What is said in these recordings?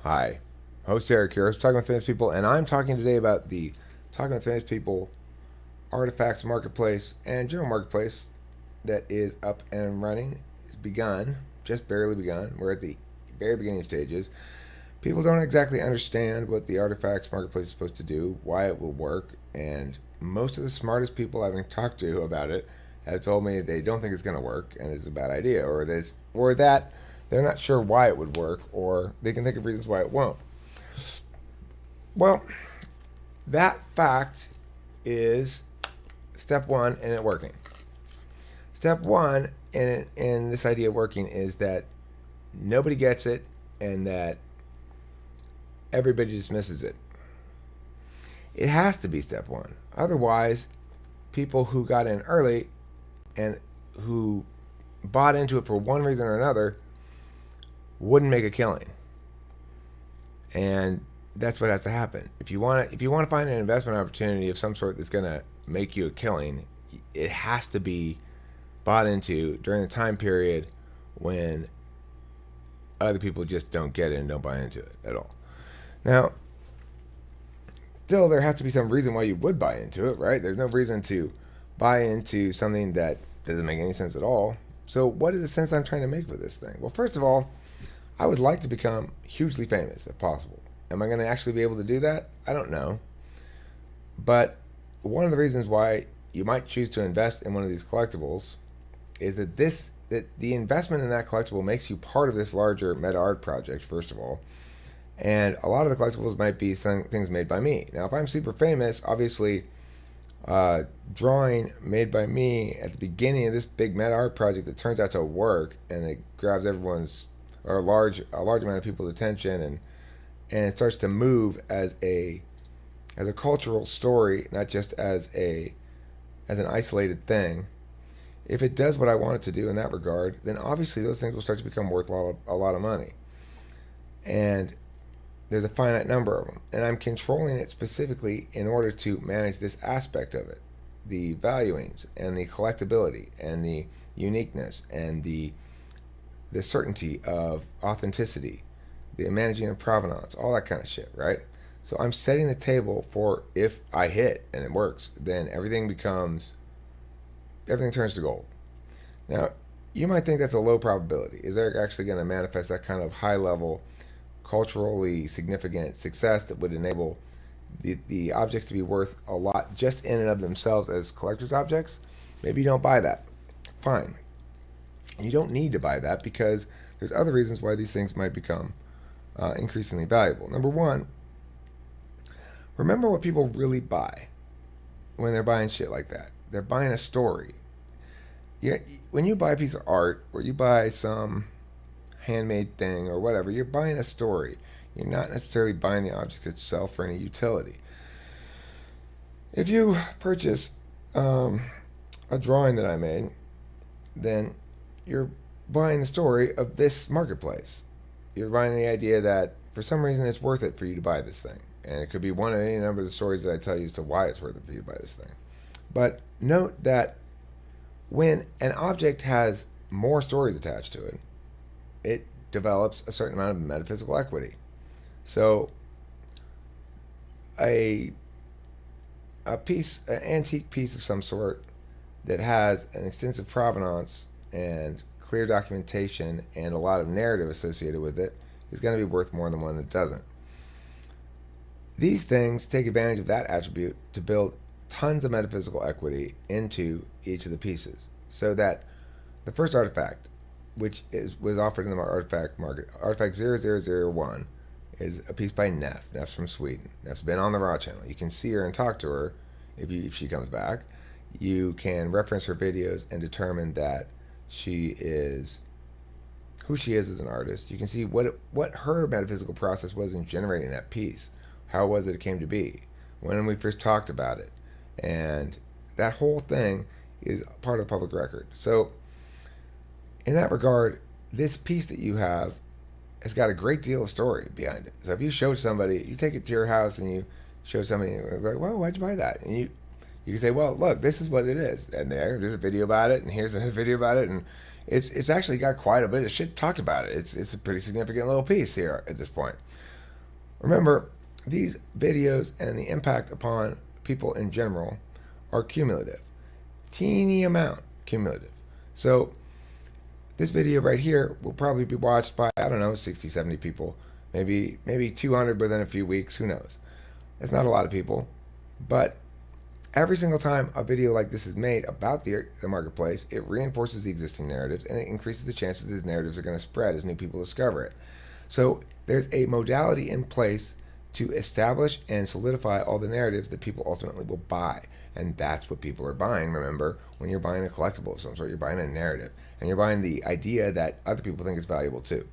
Hi, host Eric here, host Talking with Famous People, and I'm talking today about the Talking with Famous People artifacts marketplace and general marketplace that is up and running. It's begun, just barely begun. We're at the very beginning stages. People don't exactly understand what the artifacts marketplace is supposed to do, why it will work, and most of the smartest people I've talked to about it have told me they don't think it's going to work and it's a bad idea, or that they're not sure why it would work, or they can think of reasons why it won't. Well, that fact is step one in it working. Step one in this idea of working is that nobody gets it and that everybody dismisses it. It has to be step one. Otherwise, people who got in early and who bought into it for one reason or another wouldn't make a killing. And that's what has to happen. If you want to find an investment opportunity of some sort that's going to make you a killing, it has to be bought into during the time period when other people just don't get it and don't buy into it at all. Now, still, there has to be some reason why you would buy into it, right? There's no reason to buy into something that doesn't make any sense at all. So, what is the sense I'm trying to make with this thing? Well, first of all, I would like to become hugely famous if possible. Am I going to actually be able to do that? I don't know. But one of the reasons why you might choose to invest in one of these collectibles is that the investment in that collectible makes you part of this larger meta art project, first of all. And a lot of the collectibles might be some things made by me. Now, if I'm super famous, obviously, drawing made by me at the beginning of this big meta art project that turns out to work and it grabs everyone's or a large amount of people's attention and it starts to move as a cultural story, not just as an isolated thing. If it does what I want it to do in that regard, then obviously those things will start to become worth a lot of money. And there's a finite number of them. And I'm controlling it specifically in order to manage this aspect of it, the valuings and the collectability and the uniqueness and the certainty of authenticity, the managing of provenance, all that kind of shit, right? So I'm setting the table for if I hit and it works, then everything turns to gold. Now, you might think that's a low probability. Is there actually going to manifest that kind of high level, culturally significant success that would enable the objects to be worth a lot just in and of themselves as collector's objects? Maybe you don't buy that. Fine. You don't need to buy that because there's other reasons why these things might become increasingly valuable. Number one, remember what people really buy when they're buying shit like that. They're buying a story. Yeah, when you buy a piece of art or you buy some handmade thing or whatever, you're buying a story. You're not necessarily buying the object itself for any utility. If you purchase a drawing that I made, then you're buying the story of this marketplace. You're buying the idea that for some reason it's worth it for you to buy this thing. And it could be one of any number of the stories that I tell you as to why it's worth it for you to buy this thing. But note that when an object has more stories attached to it, it develops a certain amount of metaphysical equity. So a an antique piece of some sort that has an extensive provenance and clear documentation and a lot of narrative associated with it is going to be worth more than one that doesn't. These things take advantage of that attribute to build tons of metaphysical equity into each of the pieces, so that the first artifact, which was offered in the artifact market, artifact 0001, is a piece by Neff. Neff's from Sweden. Neff's been on the Raw channel. You can see her and talk to her if she comes back. You can reference her videos and determine that she is who she is as an artist. You can see what her metaphysical process was in generating that piece. How was it came to be? When we first talked about it. And that whole thing is part of the public record. So in that regard, this piece that you have has got a great deal of story behind it. So if you show somebody, you take it to your house and you show somebody, like, well, why'd you buy that? And you can say, well, look, this is what it is. And there's a video about it, and here's another video about it. And it's actually got quite a bit of shit talked about it. It's a pretty significant little piece here at this point. Remember, these videos and the impact upon people in general are cumulative. Teeny amount cumulative. So this video right here will probably be watched by, I don't know, 60, 70 people, maybe 200 within a few weeks, who knows. It's not a lot of people, but every single time a video like this is made about the marketplace, it reinforces the existing narratives and it increases the chances these narratives are going to spread as new people discover it. So there's a modality in place to establish and solidify all the narratives that people ultimately will buy. And that's what people are buying. Remember, when you're buying a collectible of some sort, you're buying a narrative. And you're buying the idea that other people think is valuable too.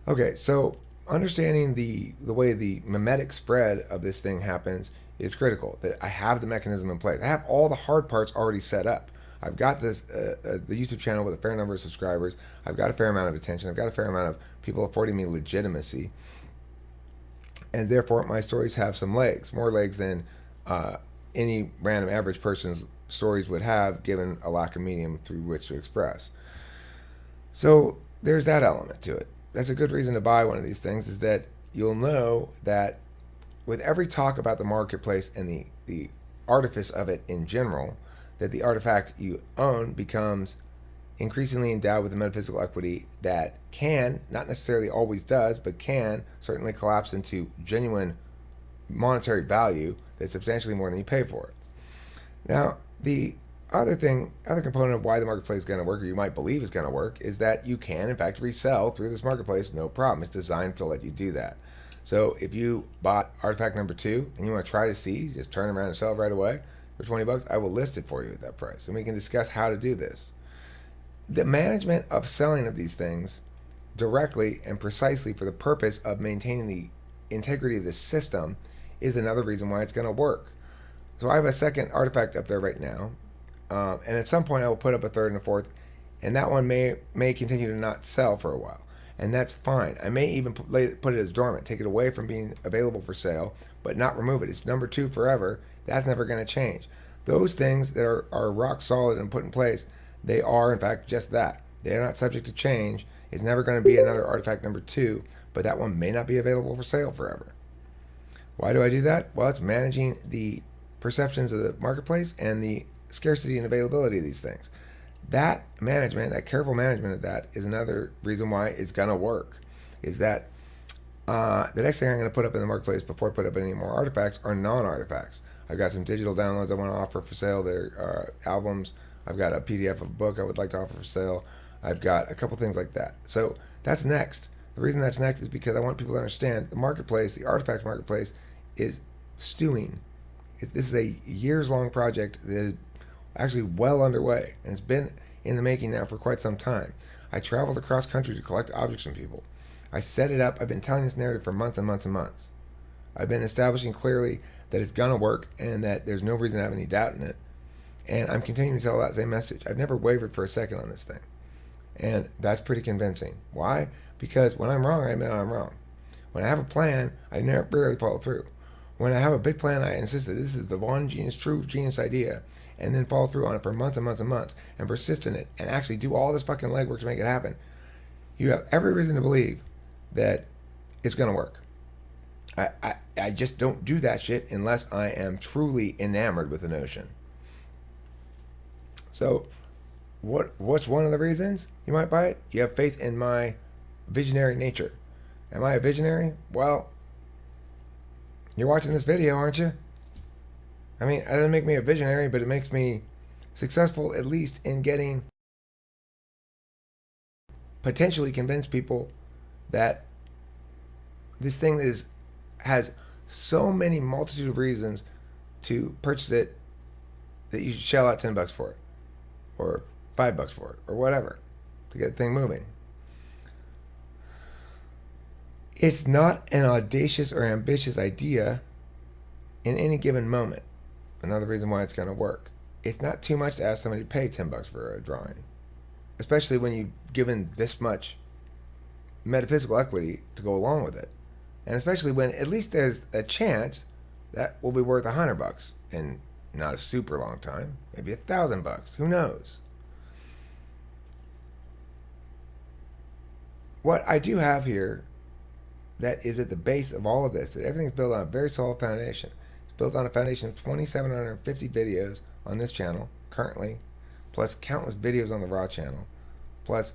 Okay, so understanding the way the mimetic spread of this thing happens is critical. That I have the mechanism in place. I have all the hard parts already set up. I've got this the YouTube channel with a fair number of subscribers. I've got a fair amount of attention. I've got a fair amount of people affording me legitimacy, and therefore my stories have some legs, more legs than any random average person's stories would have, given a lack of medium through which to express. So there's that element to it. That's a good reason to buy one of these things, is that you'll know that with every talk about the marketplace and the artifice of it in general, that the artifact you own becomes increasingly endowed with a metaphysical equity that can, not necessarily always does, but can certainly collapse into genuine monetary value that's substantially more than you pay for it. Now, the other component of why the marketplace is going to work, or you might believe is going to work, is that you can, in fact, resell through this marketplace, no problem. It's designed to let you do that. So if you bought artifact number 2 and you want to try to see, just turn around and sell it right away for $20, I will list it for you at that price. And we can discuss how to do this. The management of selling of these things directly and precisely for the purpose of maintaining the integrity of the system is another reason why it's going to work. So I have a second artifact up there right now, and at some point I will put up a third and a fourth, and that one may continue to not sell for a while, and that's fine. I may even put it as dormant, take it away from being available for sale, but not remove it. It's number 2 forever. That's never going to change. Those things that are rock solid and put in place, they are in fact just that. They are not subject to change. It's never going to be another artifact number 2, but that one may not be available for sale forever. Why do I do that? Well, it's managing the perceptions of the marketplace and the scarcity and availability of these things. That management, that careful management of that, is another reason why it's going to work. Is that the next thing I'm going to put up in the marketplace before I put up any more artifacts are non-artifacts. I've got some digital downloads I want to offer for sale. They're albums. I've got a PDF of a book I would like to offer for sale. I've got a couple things like that. So that's next. The reason that's next is because I want people to understand the marketplace, the artifact marketplace, is stewing. This is a years-long project that is actually well underway, and it's been in the making now for quite some time. I traveled across country to collect objects from people. I set it up. I've been telling this narrative for months and months and months. I've been establishing clearly that it's going to work and that there's no reason to have any doubt in it. And I'm continuing to tell that same message. I've never wavered for a second on this thing. And that's pretty convincing. Why? Because when I'm wrong, I admit I'm wrong. When I have a plan, I rarely follow through. When I have a big plan, I insist that this is the one true genius idea, and then follow through on it for months and months and months, and persist in it, and actually do all this fucking legwork to make it happen. You have every reason to believe that it's going to work. I just don't do that shit unless I am truly enamored with the notion. So, what's one of the reasons you might buy it? You have faith in my visionary nature. Am I a visionary? Well, you're watching this video, aren't you? I mean, it doesn't make me a visionary, but it makes me successful, at least in getting potentially convince people that this thing has so many multitude of reasons to purchase it that you should shell out $10 for it, or $5 for it, or whatever, to get the thing moving. It's not an audacious or ambitious idea in any given moment. Another reason why it's going to work. It's not too much to ask somebody to pay $10 for a drawing, especially when you've given this much metaphysical equity to go along with it, and especially when at least there's a chance that will be worth $100 in not a super long time, maybe $1,000. Who knows? What I do have here that is at the base of all of this, that everything's built on a very solid foundation. It's built on a foundation of 2,750 videos on this channel currently, plus countless videos on the Raw channel, plus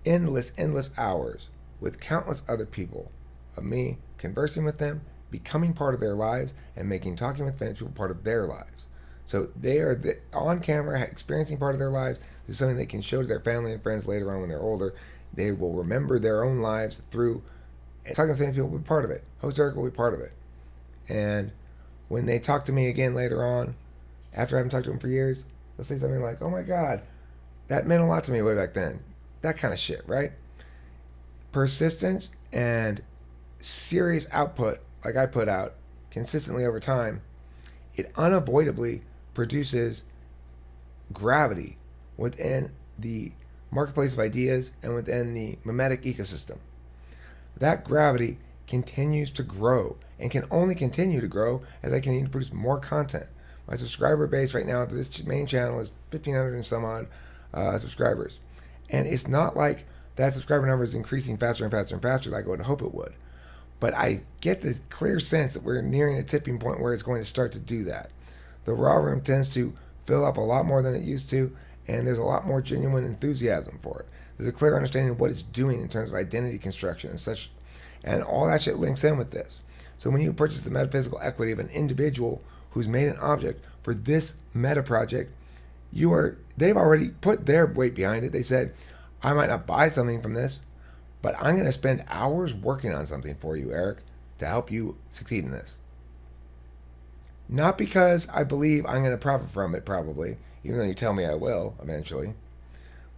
endless hours with countless other people of me conversing with them, becoming part of their lives, and making talking with famous people part of their lives. So they are on camera experiencing part of their lives. This is something they can show to their family and friends later on when they're older. They will remember their own lives through talking with famous people will be part of it. Host Eric will be part of it. And when they talk to me again later on, after I haven't talked to them for years, they'll say something like, "Oh my God, that meant a lot to me way back then." That kind of shit, right? Persistence and serious output, like I put out consistently over time, it unavoidably produces gravity within the marketplace of ideas and within the mimetic ecosystem. That gravity continues to grow and can only continue to grow as I continue to produce more content. My subscriber base right now to this main channel is 1,500 and some odd subscribers. And it's not like that subscriber number is increasing faster and faster and faster like I would hope it would. But I get the clear sense that we're nearing a tipping point where it's going to start to do that. The Raw room tends to fill up a lot more than it used to, and there's a lot more genuine enthusiasm for it. There's a clear understanding of what it's doing in terms of identity construction and such, and all that shit links in with this. So when you purchase the metaphysical equity of an individual who's made an object for this meta project, they've already put their weight behind it. They said, I might not buy something from this, but I'm going to spend hours working on something for you, Eric, to help you succeed in this. Not because I believe I'm going to profit from it, probably, even though you tell me I will eventually,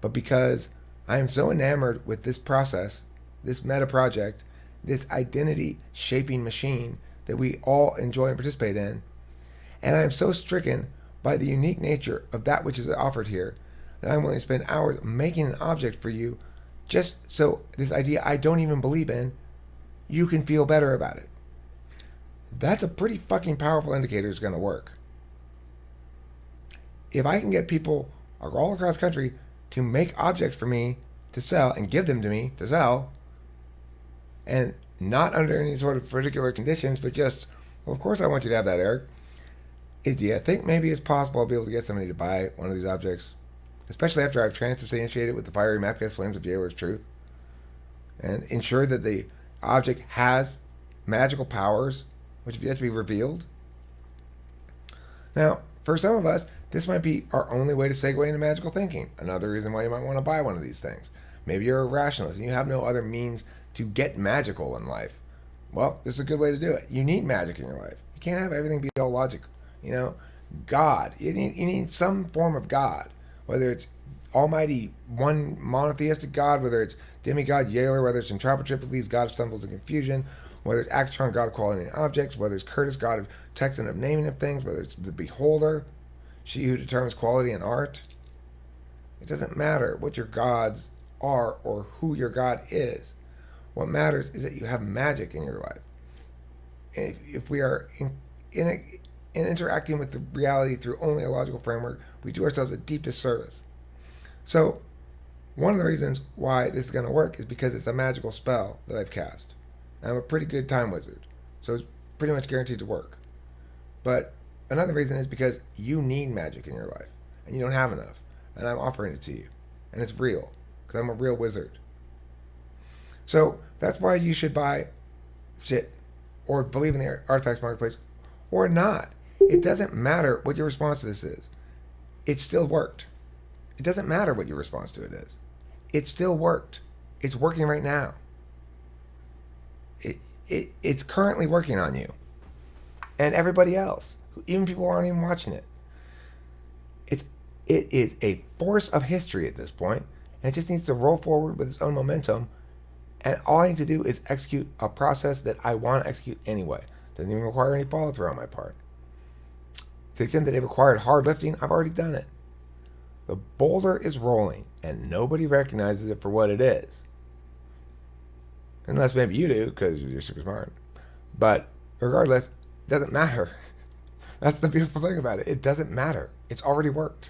but because I am so enamored with this process, this meta project, this identity shaping machine that we all enjoy and participate in, and I am so stricken by the unique nature of that which is offered here that I'm willing to spend hours making an object for you just so this idea I don't even believe in, you can feel better about it. That's a pretty fucking powerful indicator it's going to work. If I can get people all across the country to make objects for me to sell and give them to me to sell, and not under any sort of particular conditions, but just, well, of course I want you to have that, Eric. Do you think maybe it's possible I'll be able to get somebody to buy one of these objects? Especially after I've transubstantiated with the fiery map-cast flames of Jailer's truth and ensure that the object has magical powers which have yet to be revealed. Now, for some of us, this might be our only way to segue into magical thinking. Another reason why you might want to buy one of these things. Maybe you're a rationalist and you have no other means to get magical in life. Well, this is a good way to do it. You need magic in your life. You can't have everything be all logic. God. You need some form of God. Whether it's almighty, one monotheistic God, whether it's demigod Yailer, whether it's Entropotriples, God of stumbles and confusion, whether it's Actron, God of quality and objects, whether it's Curtis, God of text and of naming of things, whether it's the beholder, she who determines quality in art. It doesn't matter what your gods are or who your God is. What matters is that you have magic in your life. And if we are interacting with the reality through only a logical framework, we do ourselves a deep disservice. So, one of the reasons why this is going to work is because it's a magical spell that I've cast. I'm a pretty good time wizard, so it's pretty much guaranteed to work. But another reason is because you need magic in your life, and you don't have enough, and I'm offering it to you, and it's real, because I'm a real wizard. So, that's why you should buy shit, or believe in the artifacts marketplace, or not. It doesn't matter what your response to this is. It still worked. It doesn't matter what your response to it is. It still worked. It's working right now. It's currently working on you. And everybody else. Even people who aren't even watching it. It is a force of history at this point, and it just needs to roll forward with its own momentum. And all I need to do is execute a process that I want to execute anyway. Doesn't even require any follow through on my part. To the extent that it required hard lifting, I've already done it. The boulder is rolling, and nobody recognizes it for what it is. Unless maybe you do, because you're super smart. But regardless, it doesn't matter. That's the beautiful thing about it. It doesn't matter. It's already worked.